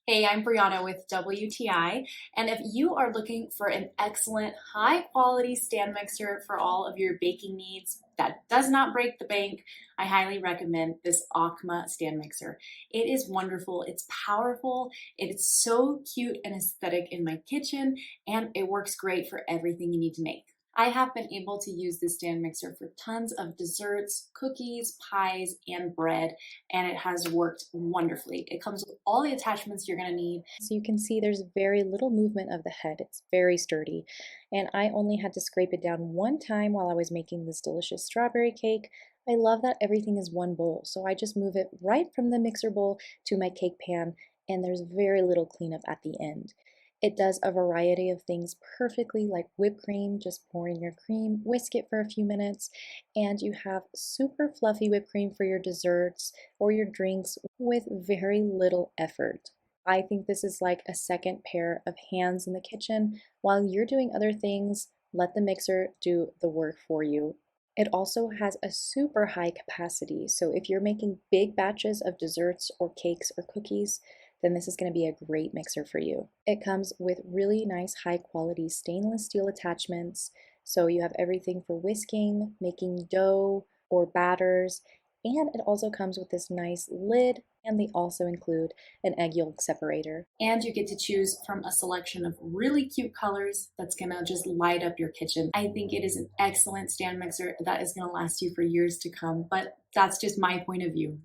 Hey, I'm Brianna with WTI, and if you are looking for an excellent, high quality stand mixer for all of your baking needs that does not break the bank, I highly recommend this Aucma stand mixer. It is wonderful, it's powerful, it's so cute and aesthetic in my kitchen, and it works great for everything you need to make. I have been able to use this stand mixer for tons of desserts, cookies, pies, and bread, and it has worked wonderfully. It comes with all the attachments you're gonna need. So you can see there's very little movement of the head. It's very sturdy. And I only had to scrape it down one time while I was making this delicious strawberry cake. I love that everything is one bowl. So I just move it right from the mixer bowl to my cake pan, and there's very little cleanup at the end. It does a variety of things perfectly, like whipped cream. Just pour in your cream, whisk it for a few minutes, and you have super fluffy whipped cream for your desserts or your drinks with very little effort. I think this is like a second pair of hands in the kitchen. While you're doing other things, let the mixer do the work for you. It also has a super high capacity, so if you're making big batches of desserts or cakes or cookies, then this is going to be a great mixer for you. It comes with really nice high quality stainless steel attachments, so you have everything for whisking, making dough or batters, and it also comes with this nice lid, and they also include an egg yolk separator. And you get to choose from a selection of really cute colors that's gonna just light up your kitchen. I think it is an excellent stand mixer that is gonna last you for years to come, but that's just my point of view.